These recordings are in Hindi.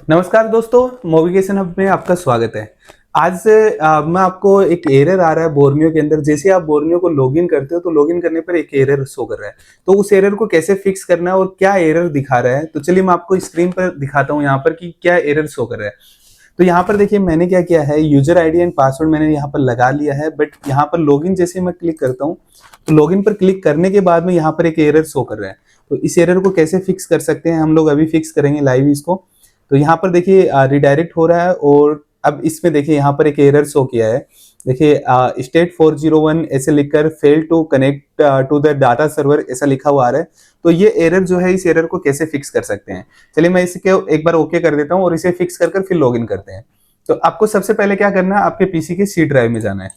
नमस्कार दोस्तों, मोविगेशन हब में आपका स्वागत है। आज से मैं आपको एक एरर आ रहा है बोर्नियो के अंदर। जैसे आप बोर्नियो को लॉगिन करते हो तो लॉगिन करने पर एक एरर शो कर रहा है। तो उस एरर को कैसे फिक्स करना है और क्या एरर दिखा रहा है, तो चलिए मैं आपको स्क्रीन पर दिखाता हूँ यहाँ पर कि क्या एरर शो कर रहा है। तो यहाँ पर देखिए मैंने क्या किया है, यूजर आईडी एंड पासवर्ड मैंने यहाँ पर लगा लिया है, बट यहाँ पर लॉगिन जैसे मैं क्लिक करता हूँ तो लॉगिन पर क्लिक करने के बाद में यहाँ पर एक एरर शो कर रहा है। तो इस एरर को कैसे फिक्स कर सकते हैं, हम लोग अभी फिक्स करेंगे लाइव इसको। तो यहाँ पर देखिए रिडायरेक्ट हो रहा है और अब इसमें देखिए यहाँ पर एक एरर शो किया है। देखिए स्टेट 401 ऐसे लिखकर fail to connect to the data server ऐसा लिखा हुआ आ रहा है। तो ये एरर जो है, इस एरर को कैसे फिक्स कर सकते हैं, चलिए मैं इसके एक बार ओके कर देता हूँ और इसे फिक्स कर फिर लॉगिन करते हैं। तो आपको सबसे पहले क्या करना है, आपके पीसी के सी ड्राइव में जाना है।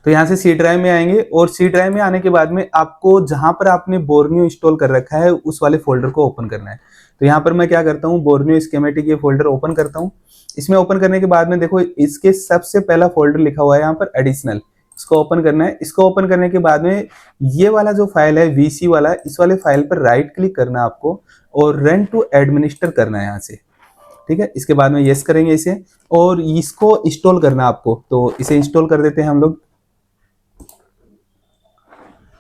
तो यहाँ से सी ड्राइव में आएंगे और सी ड्राइव में आने के बाद में आपको जहां पर आपने बोर्नियो इंस्टॉल कर रखा है उस वाले फोल्डर को ओपन करना है। तो यहाँ पर मैं क्या करता हूँ, बोर्नियो स्कीमेटिक ये फोल्डर ओपन करता हूँ। इसमें ओपन करने के बाद में देखो इसके सबसे पहला फोल्डर लिखा हुआ है यहाँ पर एडिशनल, इसको ओपन करना है। इसको ओपन करने के बाद में ये वाला जो फाइल है वीसी वाला, इस वाले फाइल पर राइट क्लिक करना है आपको और रन टू एडमिनिस्टर करना है यहाँ से। ठीक है, इसके बाद में यस करेंगे इसे और इसको इंस्टॉल करना है आपको। तो इसे इंस्टॉल कर देते हैं हम लोग।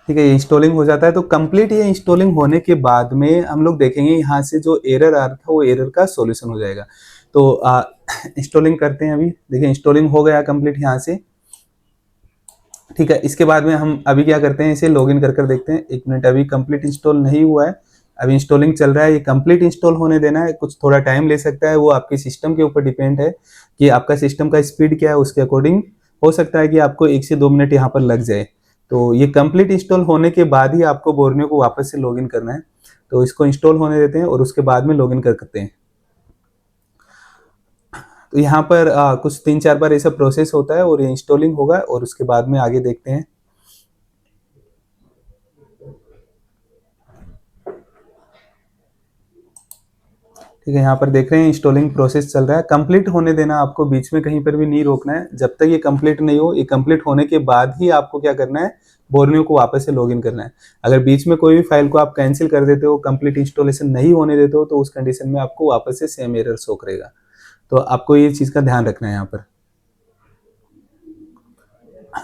ठीक है, ये इंस्टॉलिंग हो जाता है। तो कंप्लीट ये इंस्टॉलिंग होने के बाद में हम लोग देखेंगे यहाँ से जो एरर आ रहा था वो एरर का सॉल्यूशन हो जाएगा। तो इंस्टॉलिंग करते हैं। अभी देखिए इंस्टॉलिंग हो गया कंप्लीट यहाँ से। ठीक है, इसके बाद में हम अभी क्या करते हैं, इसे लॉगिन कर देखते हैं। एक मिनट, अभी कंप्लीट इंस्टॉल नहीं हुआ है, अभी इंस्टॉलिंग चल रहा है। ये कंप्लीट इंस्टॉल होने देना है, कुछ थोड़ा टाइम ले सकता है, वो आपके सिस्टम के ऊपर डिपेंड है कि आपका सिस्टम का स्पीड क्या है, उसके अकॉर्डिंग हो सकता है कि आपको 1 से 2 मिनट यहाँ पर लग जाए। तो ये कंप्लीट इंस्टॉल होने के बाद ही आपको बोर्नियो को वापस से लॉगिन करना है। तो इसको इंस्टॉल होने देते हैं और उसके बाद में लॉगिन करते हैं। तो यहाँ पर कुछ 3-4 बार ऐसा प्रोसेस होता है और ये इंस्टॉलिंग होगा और उसके बाद में आगे देखते हैं। ठीक है, यहाँ पर देख रहे हैं इंस्टॉलिंग प्रोसेस चल रहा है। कंप्लीट होने देना आपको, बीच में कहीं पर भी नहीं रोकना है जब तक ये कंप्लीट नहीं हो। ये कंप्लीट होने के बाद ही आपको क्या करना है, बोर्नियो को वापस से लॉगिन करना है। अगर बीच में कोई भी फाइल को आप कैंसिल कर देते हो, कंप्लीट इंस्टॉलेशन नहीं होने देते हो, तो उस कंडीशन में आपको वापस से सेम एरर शो करेगा। तो आपको ये चीज़ का ध्यान रखना है यहाँ पर।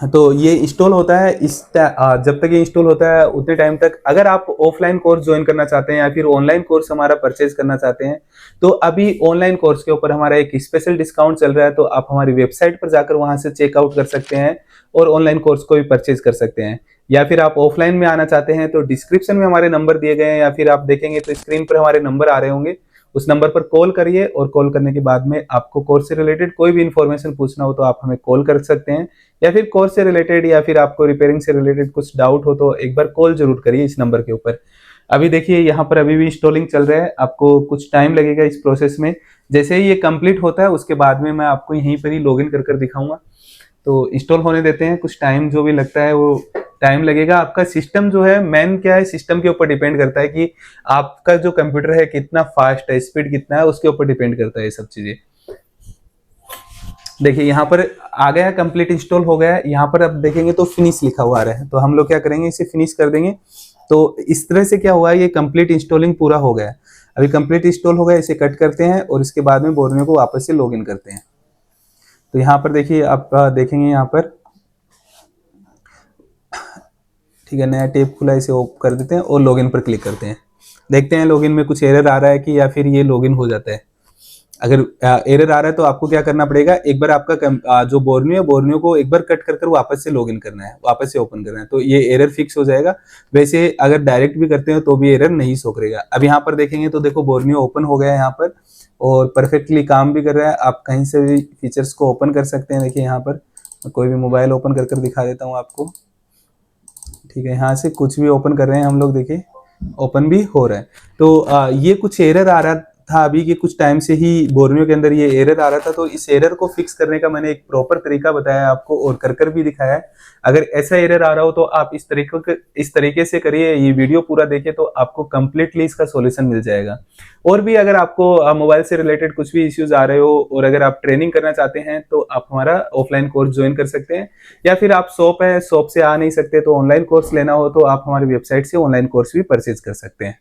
तो ये इंस्टॉल होता है जब तक ये इंस्टॉल होता है उतने टाइम तक। अगर आप ऑफलाइन कोर्स ज्वाइन करना चाहते हैं या फिर ऑनलाइन कोर्स हमारा परचेज करना चाहते हैं, तो अभी ऑनलाइन कोर्स के ऊपर हमारा एक स्पेशल डिस्काउंट चल रहा है। तो आप हमारी वेबसाइट पर जाकर वहां से चेकआउट कर सकते हैं और ऑनलाइन कोर्स को भी परचेज कर सकते हैं। या फिर आप ऑफलाइन में आना चाहते हैं तो डिस्क्रिप्शन में हमारे नंबर दिए गए हैं, या फिर आप देखेंगे तो स्क्रीन पर हमारे नंबर आ रहे होंगे। उस नंबर पर कॉल करिए और कॉल करने के बाद में आपको कोर्स से रिलेटेड कोई भी इंफॉर्मेशन पूछना हो तो आप हमें कॉल कर सकते हैं, या फिर कोर्स से रिलेटेड या फिर आपको रिपेयरिंग से रिलेटेड कुछ डाउट हो तो एक बार कॉल जरूर करिए इस नंबर के ऊपर। अभी देखिए यहाँ पर अभी भी इंस्टॉलिंग चल रहा है, आपको कुछ टाइम लगेगा इस प्रोसेस में। जैसे ही ये कंप्लीट होता है उसके बाद में मैं आपको यहीं पर ही लॉगिन कर दिखाऊंगा। तो इंस्टॉल होने देते हैं, कुछ टाइम जो भी लगता है वो टाइम लगेगा। आपका सिस्टम जो है, मेन क्या है, सिस्टम के ऊपर डिपेंड करता है कि आपका जो कंप्यूटर है कितना फास्ट है, स्पीड कितना है, उसके ऊपर डिपेंड करता है ये सब चीजें। देखिए यहाँ पर आ गया, कंप्लीट इंस्टॉल हो गया। यहाँ पर अब देखेंगे तो फिनिश लिखा हुआ आ रहा है, तो हम लोग क्या करेंगे, इसे फिनिश कर देंगे। तो इस तरह से क्या हुआ है, ये कंप्लीट इंस्टॉलिंग पूरा हो गया। अभी कंप्लीट इंस्टॉल हो गया, इसे कट करते हैं और इसके बाद में बोर्नियो को वापस से लॉगिन करते हैं। तो यहाँ पर देखिए आप देखेंगे यहाँ पर, ठीक है, नया टैब खुला, इसे ओपन कर देते हैं और लॉगिन पर क्लिक करते हैं। देखते हैं लॉगिन में कुछ एरर आ रहा है कि या फिर ये लॉगिन हो जाता है। अगर एरर आ रहा है तो आपको क्या करना पड़ेगा, एक बार आपका जो बोर्नियो है, बोर्नियो को एक बार कट कर वापस से लॉगिन करना है, वापस से ओपन करना है, तो ये एरर फिक्स हो जाएगा। वैसे अगर डायरेक्ट भी करते हो तो भी एरर नहीं शो करेगा। अब यहाँ पर देखेंगे तो देखो बोर्नियो ओपन हो गया है यहाँ पर और परफेक्टली काम भी कर रहा है। आप कहीं से भी फीचर्स को ओपन कर सकते हैं। देखिए यहाँ पर कोई भी मोबाइल ओपन कर दिखा देता हूँ आपको। ठीक है, यहाँ से कुछ भी ओपन कर रहे हैं हम लोग, देखिए ओपन भी हो रहा है। तो ये कुछ एरर आ रहा था अभी के कुछ टाइम से ही बोर्नियो के अंदर ये एरर आ रहा था। तो इस एरर को फिक्स करने का मैंने एक प्रॉपर तरीका बताया आपको और कर भी दिखाया है। अगर ऐसा एरर आ रहा हो तो आप इस तरीके से करिए, ये वीडियो पूरा देखिए तो आपको कंप्लीटली इसका सॉल्यूशन मिल जाएगा। और भी अगर आपको मोबाइल से रिलेटेड कुछ भी इश्यूज आ रहे हो और अगर आप ट्रेनिंग करना चाहते हैं तो आप हमारा ऑफलाइन कोर्स ज्वाइन कर सकते हैं, या फिर आप शॉप से आ नहीं सकते तो ऑनलाइन कोर्स लेना हो तो आप हमारी वेबसाइट से ऑनलाइन कोर्स भी परचेज कर सकते हैं।